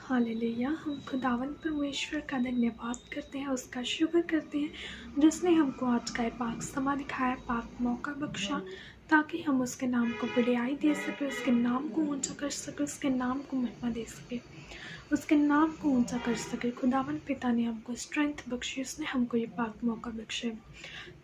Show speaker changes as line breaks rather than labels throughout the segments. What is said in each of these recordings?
Hallelujah. हम खुदावंद परमेश्वर का धन्यवाद करते हैं, उसका शुक्र करते हैं जिसने हमको आज का ये पाक समा दिखाया, पाक मौका बख्शा, ताकि हम उसके नाम को बड़ाई दे सके, उसके नाम को ऊंचा कर सके, उसके नाम को महिमा दे सके, उसके नाम को ऊंचा कर सके। खुदावंद पिता ने हमको स्ट्रेंथ बख्शी, उसने हमको ये पाक मौका बख्शे।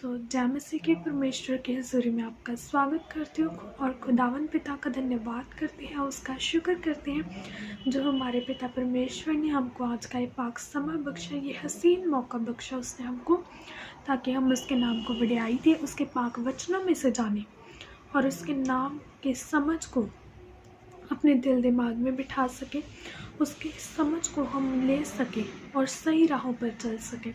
तो जय मसीह के परमेश्वर के हज़ूरी में आपका स्वागत करती हूँ और खुदावंद पिता का धन्यवाद करते हैं, उसका शुक्र करते हैं जो हमारे पिता परमेश्वर ने हमको आज का ये पाक समा बख्शा, ये हसीन मौका बख्शा उसने हमको, ताकि हम उसके नाम को बड़ाई दें, उसके पाक वचनों में से जानें और उसके नाम के समझ को अपने दिल दिमाग में बिठा सके, उसकी समझ को हम ले सकें और सही राहों पर चल सकें।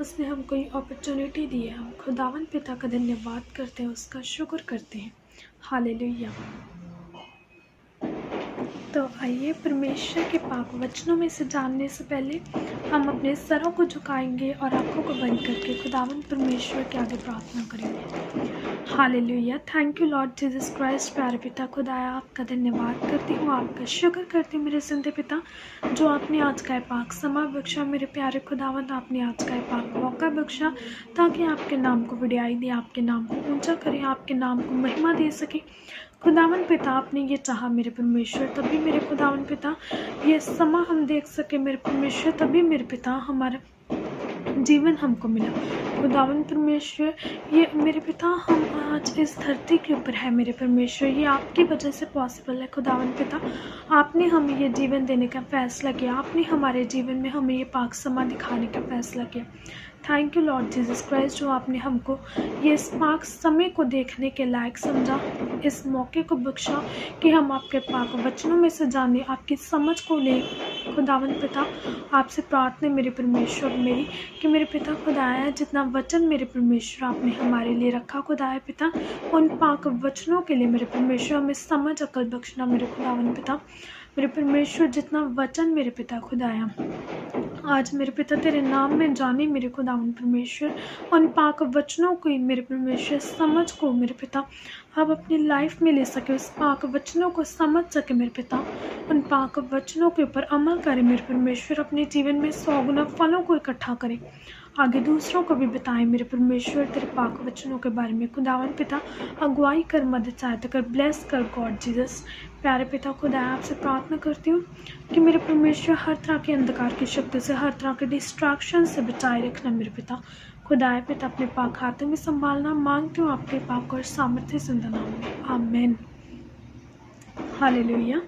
उसने हमको ये अपॉर्चुनिटी दी है। हम खुदावंद पिता का धन्यवाद करते हैं, उसका शुक्र करते हैं। हालेलुया। तो आइए परमेश्वर के पाक वचनों में से जानने से पहले हम अपने सरों को झुकाएंगे और आंखों को बंद करके खुदावंद परमेश्वर के आगे प्रार्थना करेंगे। Hallelujah. Thank you Lord Jesus Christ. प्यारे पिता खुदाया, आपका धन्यवाद करती हूँ, आपका शुक्र करती हूँ मेरे जिंदे पिता, जो आपने आज का पाक समा बख्शा। मेरे प्यारे खुदावंद, आपने आज का पाक मौका बख्शा ताकि आपके नाम को बड़ाई दे, आपके नाम को ऊंचा करें, आपके नाम को महिमा दे सके। खुदावन पिता, आपने ये चाहा मेरे परमेश्वर, तभी मेरे खुदावन पिता ये समा हम देख सके मेरे परमेश्वर, तभी मेरे पिता हमारा जीवन हमको मिला। खुदावन परमेश्वर, ये मेरे पिता हम आज इस धरती के ऊपर है मेरे परमेश्वर, ये आपकी वजह से पॉसिबल है। खुदावन पिता, आपने हमें ये जीवन देने का फैसला किया, आपने हमारे जीवन में हमें ये पाक समा दिखाने का फैसला किया। Thank you Lord Jesus Christ, जो आपने हमको ये इस पाक समय को देखने के लायक समझा, इस मौके को बख्शा कि हम आपके पाक वचनों में से जाने, आपकी समझ को ले। खुदावन पिता, आपसे प्रार्थना मेरे परमेश्वर मेरी कि मेरे पिता खुदाया, जितना वचन मेरे परमेश्वर आपने हमारे लिए रखा खुदाया पिता, उन पाक वचनों के लिए मेरे परमेश्वर हमें समझ अकल बख्शना मेरे खुदावन पिता। मेरे परमेश्वर, जितना वचन मेरे पिता खुदाया आज मेरे पिता तेरे नाम में जाने मेरे खुदावन परमेश्वर, उन पाक वचनों को मेरे परमेश्वर समझ को मेरे पिता आप अपनी लाइफ में ले सके, उस पाक वचनों को समझ सके मेरे पिता, उन पाक वचनों के ऊपर अमल करे मेरे परमेश्वर, अपने जीवन में 100 गुना फलों को इकट्ठा करे, आगे दूसरों को भी बताएं मेरे परमेश्वर तेरे पाक वचनों के बारे में। खुदावन पिता, अगुवाई कर, मदद सहायता कर, ब्लेस कर गॉड जीसस। प्यारे पिता खुदा, आपसे प्रार्थना करती हूँ कि मेरे परमेश्वर हर तरह के अंधकार की शक्ति से, हर तरह के डिस्ट्रैक्शन से बचाए रखना मेरे पिता खुदाए पिता, अपने पाक हाथों में संभालना मांगती हूँ आपके पाक और सामर्थ्य जिंदा नाम में, आमीन। हालेलुया।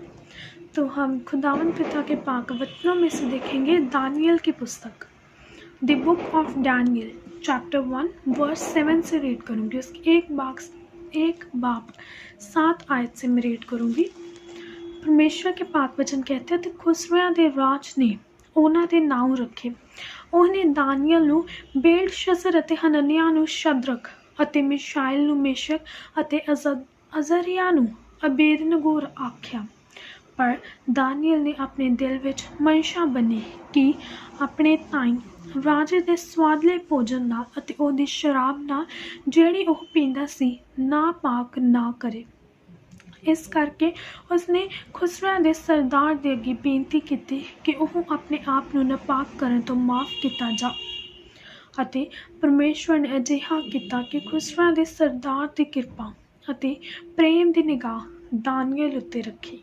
तो हम खुदावन पिता के पाक वचनों में से देखेंगे दानियल की पुस्तक, the book of Daniel chapter 1 verse 7 से रीड करूँगी। उसकी एक बाप 7 आयत से मैं रीड करूँगी। परमेश्वर के पाक वचन कहते हैं, खुसरों के राज ने ਉਹਨਾਂ ਦੇ ਨਾਮ ਰੱਖੇ, ਉਹਨੇ ਦਾਨੀਅਲ ਨੂੰ ਬੇਲਸ਼ਸਰ ਅਤੇ ਹਨਨਿਆ ਨੂੰ ਸ਼ਦਰਕ ਅਤੇ ਮਿਸ਼ਾਇਲ ਨੂੰ ਮੇਸ਼ਕ ਅਤੇ ਅਜ਼ਰਿਆ ਨੂੰ ਅਬੇਦਨਗੋ ਆਖਿਆ। ਪਰ ਦਾਨੀਅਲ ਨੇ ਆਪਣੇ ਦਿਲ ਵਿੱਚ ਮਨਸ਼ਾ ਬੰਨੀ ਕਿ ਆਪਣੇ ਤਾਈਂ ਰਾਜੇ ਦੇ ਸਵਾਦਲੇ ਭੋਜਨ ਨਾਲ ਅਤੇ ਉਹਦੀ ਸ਼ਰਾਬ ਨਾਲ ਜਿਹੜੀ ਉਹ ਪੀਂਦਾ ਸੀ ਨਾ ਪਾਕ ਨਾ ਕਰੇ। इस करके उसने खुसरों के सरदार के अगे बेनती की कि वह अपने आप को नापाक करने तो माफ़ किया जा। अते परमेश्वर ने अजिहा किया कि खुसरों के सरदार की कृपा अते प्रेम की निगाह दानियल उत्ते रखी।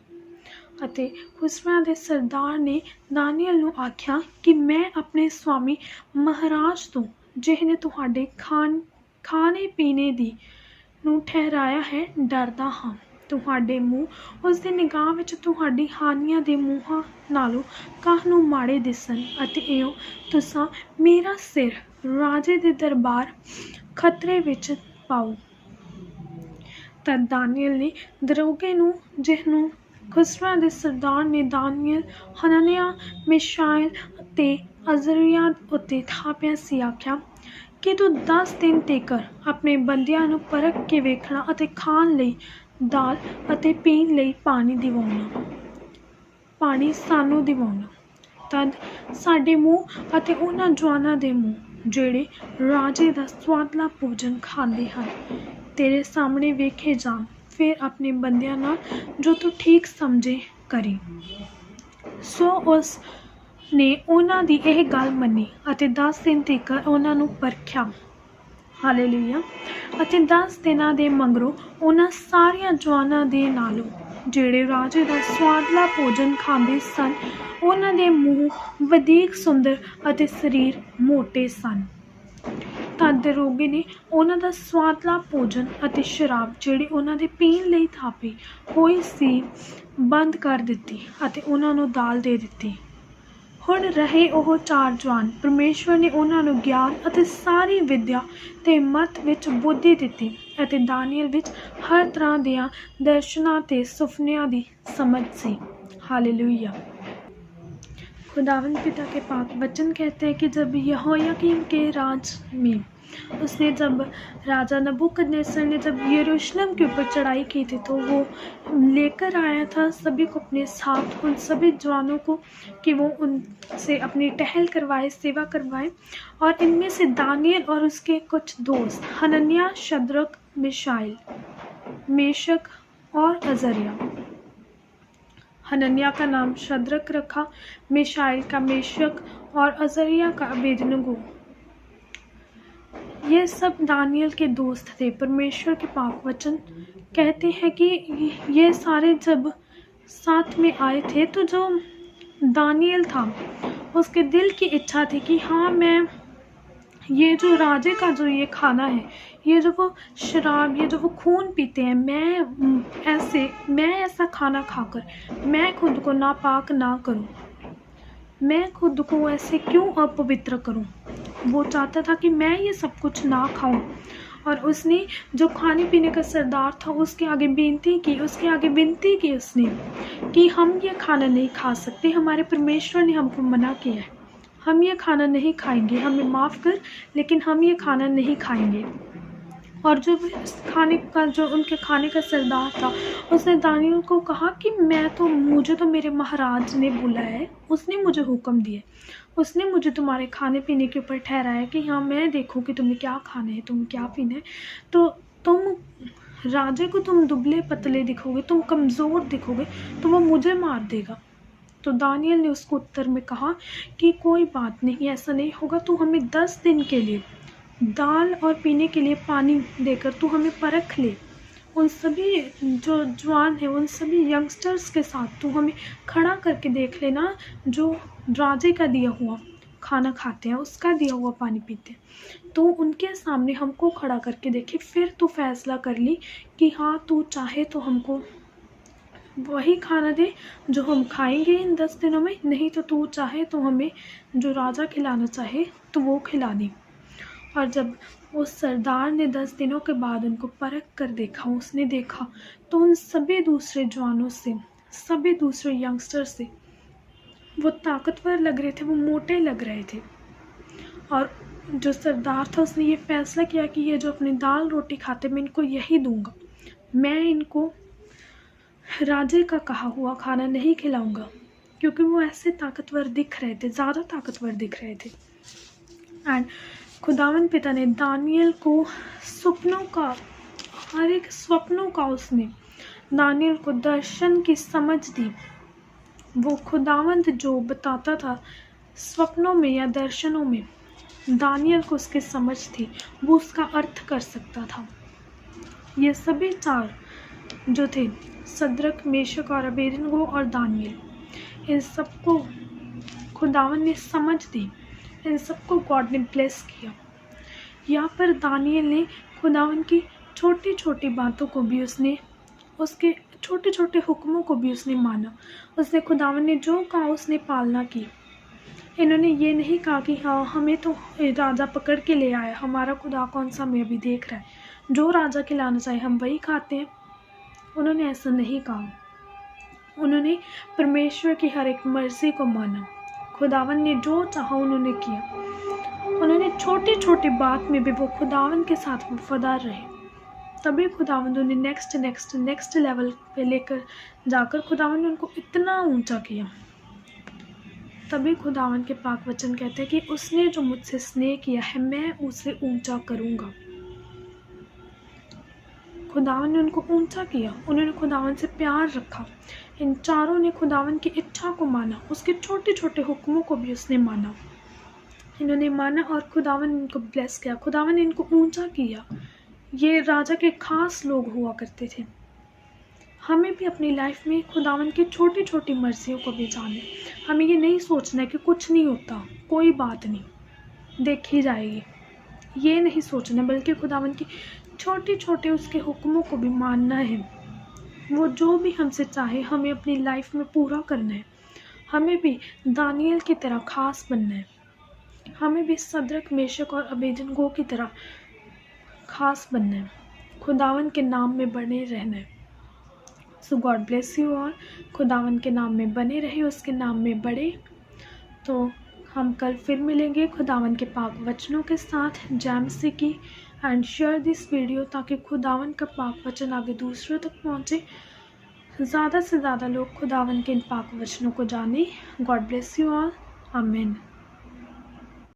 अते खुसरों के सरदार ने दानियल नूं आख्या कि मैं अपने स्वामी महाराज तो जिहने तुहाडे खाने पीने दी नूं ठहराया है डरदा हाँ। ਤੁਹਾਡੇ ਮੂੰਹ ਉਸ ਦੀ ਨਿਗਾਹ ਵਿੱਚ ਤੁਹਾਡੀ ਹਾਨੀਆਂ ਦੇ ਮੂੰਹਾਂ ਨਾਲੋਂ ਕਾਹਨੂੰ ਮਾੜੇ ਦਿਸਣ ਅਤੇ ਇਉਂ ਤੁਸਾਂ ਮੇਰਾ ਸਿਰ ਰਾਜੇ ਦੇ ਦਰਬਾਰ ਖਤਰੇ ਵਿੱਚ ਪਾਓ। ਤਦ ਦਾਨੀਅਲ ਨੇ ਦਰੋਗੇ ਨੂੰ, ਜਿਹਨੂੰ ਖੁਸਰੋਂ ਦੇ ਸਰਦਾਰ ਨੇ ਦਾਨੀਅਲ, ਹਨਨਿਆ, ਮਿਸ਼ਾਇਲ ਅਤੇ ਅਜ਼ਰਿਆ ਉੱਤੇ ਥਾਪਿਆ ਸੀ, ਆਖਿਆ ਕਿ ਤੂੰ 10 ਦਿਨ ਤੀਕਰ ਆਪਣੇ ਬੰਦਿਆਂ ਨੂੰ ਪਰਖ ਕੇ ਵੇਖਣਾ ਅਤੇ ਖਾਣ ਲਈ दाल अते पीण लई पानी सानू दिवाउणा। तद साडे मूँह अते उन्हां जवानां दे मूँह जिहड़े राजे दा स्वादला भोजन खांदे हन तेरे सामने वेखे जाण, फिर अपने बंदियां नाल जो तू ठीक समझे करी। ਸੋ ਉਸ ਨੇ ਉਹਨਾਂ ਦੀ ਇਹ ਗੱਲ ਮੰਨੀ ਅਤੇ 10 ਦਿਨ ਤੱਕ ਉਹਨਾਂ ਨੂੰ ਪਰਖਿਆ। ਹਾਲੇਲੂਇਆ। ਅਤੇ 10 ਦਿਨਾਂ ਦੇ ਮਗਰੋਂ ਉਹਨਾਂ ਸਾਰੀਆਂ ਜਵਾਨਾਂ ਦੇ ਨਾਲੋਂ ਜਿਹੜੇ ਰਾਜੇ ਦਾ ਸਵਾਦਲਾ ਭੋਜਨ ਖਾਂਦੇ ਸਨ, ਉਹਨਾਂ ਦੇ ਮੂੰਹ ਵਧੀਕ ਸੁੰਦਰ ਅਤੇ ਸਰੀਰ ਮੋਟੇ ਸਨ। ਤਦ ਦਰੋਗੇ ਨੇ ਉਹਨਾਂ ਦਾ ਸਵਾਦਲਾ ਭੋਜਨ ਅਤੇ ਸ਼ਰਾਬ ਜਿਹੜੀ ਉਹਨਾਂ ਦੇ ਪੀਣ ਲਈ ਥਾਪੀ ਹੋਈ ਸੀ ਬੰਦ ਕਰ ਦਿੱਤੀ ਅਤੇ ਉਹਨਾਂ ਨੂੰ ਦਾਲ ਦੇ ਦਿੱਤੀ। ਹੁਣ ਰਹੇ ਉਹ 4 ਜਵਾਨ। ਪਰਮੇਸ਼ਵਰ ਨੇ ਉਹਨਾਂ ਨੂੰ ਗਿਆਨ ਅਤੇ ਸਾਰੀ ਵਿੱਦਿਆ ਅਤੇ ਮੱਤ ਵਿੱਚ ਬੁੱਧੀ ਦਿੱਤੀ ਅਤੇ ਦਾਨੀਏਲ ਵਿੱਚ ਹਰ ਤਰ੍ਹਾਂ ਦੀਆਂ ਦਰਸ਼ਨਾਂ ਅਤੇ ਸੁਪਨਿਆਂ ਦੀ समझ सी। हालेलुया। खुदावंद पिता के पाक वचन कहते हैं कि जब यहोयाकीम के राज में उसने जब राजा नबूकदनेस्सर ने जब यरूशलेम के ऊपर चढ़ाई की थी, तो वो लेकर आया था सभी को अपने साथ, उन सभी जवानों को, कि वो उनसे अपनी टहल करवाए, सेवा करवाए। और इनमें से दानियल और उसके कुछ दोस्त हनन्याह, शद्रक, मिशाइल, मेशक और अजर्या। हनन्याह का नाम शद्रक रखा, मिशाइल का मेशक और अजर्या का अबेदनगो। ये सब दानियल के दोस्त थे। परमेश्वर के पाक वचन कहते हैं कि ये सारे जब साथ में आए थे, तो जो दानियल था उसके दिल की इच्छा थी कि हाँ, मैं ये जो राजे का जो ये खाना है, ये जो वो शराब, ये जो वो खून पीते हैं, मैं ऐसा खाना खाकर मैं खुद को नापाक ना करूं, मैं खुद को ऐसे क्यों अपवित्र करूं। वो चाहता था कि मैं ये सब कुछ ना खाऊं। और उसने जो खाने पीने का सरदार था उसके आगे विनती की उसने कि हम ये खाना नहीं खा सकते, हमारे परमेश्वर ने हमको मना किया है, हम ये खाना नहीं खाएंगे, हमें माफ़ कर, लेकिन हम ये खाना नहीं खाएंगे। और जो उनके खाने का सरदार था, उसने दानियल को कहा कि मुझे तो मेरे महाराज ने बुलाया है, उसने मुझे हुक्म दिया, उसने मुझे तुम्हारे खाने पीने के ऊपर ठहराया कि हाँ, मैं देखूँ कि तुम्हें क्या खाना है, तुम्हें क्या पीना है। तो तुम राजे को तुम दुबले पतले दिखोगे, तुम कमज़ोर दिखोगे, तो वो मुझे मार देगा। तो दानियल ने उसको उत्तर में कहा कि कोई बात नहीं, ऐसा नहीं होगा, तू हमें 10 दिन के लिए दाल और पीने के लिए पानी देकर तू हमें परख ले। उन सभी जो जवान हैं, उन सभी यंगस्टर्स के साथ तू हमें खड़ा करके देख लेना, जो राजे का दिया हुआ खाना खाते हैं, उसका दिया हुआ पानी पीते हैं, तो उनके सामने हमको खड़ा करके देखे, फिर तू फैसला कर ली कि हाँ, तू चाहे तो हमको वही खाना दे जो हम खाएंगे इन 10 दिनों में, नहीं तो तू चाहे तो हमें जो राजा खिलाना चाहे तो वो खिला दे। और जब उस सरदार ने 10 दिनों के बाद उनको परख कर देखा, उसने देखा तो उन सभी दूसरे जवानों से, सभी दूसरे यंगस्टर से वो ताकतवर लग रहे थे, वो मोटे लग रहे थे। और जो सरदार था उसने ये फैसला किया कि ये जो अपनी दाल रोटी खाते, मैं इनको यही दूंगा, मैं इनको राजे का कहा हुआ खाना नहीं खिलाऊंगा, क्योंकि वो ऐसे ताकतवर दिख रहे थे, ज़्यादा ताकतवर दिख रहे थे। एंड खुदावन पिता ने दानियल को हर एक स्वप्नों का उसने दानियल को दर्शन की समझ दी। वो खुदावंत जो बताता था स्वप्नों में या दर्शनों में, दानियल को उसकी समझ थी, वो उसका अर्थ कर सकता था। ये सभी 4 जो थे, शद्रक, मेशक और अबेदनगो और दानियल, इन सबको खुदावन ने समझ दी, इन सबको गॉड ने ब्लेस किया। यहाँ पर दानियल ने खुदावन की छोटी छोटी बातों को भी उसने, उसके छोटे छोटे हुक्मों को भी उसने माना। उसने खुदावन ने जो कहा उसने पालना की। इन्होंने ये नहीं कहा कि हाँ, हमें तो राजा पकड़ के ले आया, हमारा खुदा कौन सा हमें अभी देख रहा है, जो राजा खिलाना चाहे हम वही खाते हैं। उन्होंने ऐसा नहीं कहा। उन्होंने परमेश्वर की हर एक मर्ज़ी को माना। खुदावन ने जो चाहा उन्होंने किया। उन्होंने छोटी छोटी बात में भी वो खुदावन के साथ वफादार रहे, तभी खुदावन उन्हें नेक्स्ट लेवल पे लेकर जाकर खुदावन ने उनको इतना ऊंचा किया। तभी खुदावन के पाक वचन कहते हैं कि उसने जो मुझसे स्नेह किया है, मैं उसे ऊंचा करूँगा। खुदावन ने उनको ऊंचा किया, उन्होंने खुदावन से प्यार रखा। इन चारों ने खुदावन की इच्छा को माना, उसके छोटे छोटे हुक्मों को भी उसने माना। इन्होंने माना और खुदावन इनको ब्लेस किया, खुदावन ने इनको ऊंचा किया। ये राजा के खास लोग हुआ करते थे। हमें भी अपनी लाइफ में खुदावन की छोटी छोटी मर्जियों को भी जाने। हमें ये नहीं सोचना है कि कुछ नहीं होता, कोई बात नहीं, देखी जाएगी, ये नहीं सोचना, बल्कि खुदावन की छोटे छोटे उसके हुक्मों को भी मानना है। वो जो भी हमसे चाहे हमें अपनी लाइफ में पूरा करना है। हमें भी दानियल की तरह खास बनना है। हमें भी सदरक, मेशक और अबेदनगो की तरह खास बनना है। खुदावन के नाम में बने रहना है। सो गॉड ब्लेस यू ऑल। खुदावन के नाम में बने रहे, उसके नाम में बढ़े। तो हम कल फिर मिलेंगे खुदावन के पाक वचनों के साथ। जैमसी की एंड शेयर दिस वीडियो ताकि खुदावन का पाक वचन आगे दूसरों तक पहुँचे, ज़्यादा से ज़्यादा लोग खुदावन के इन पाक वचनों को जाने। God bless you all. आमीन।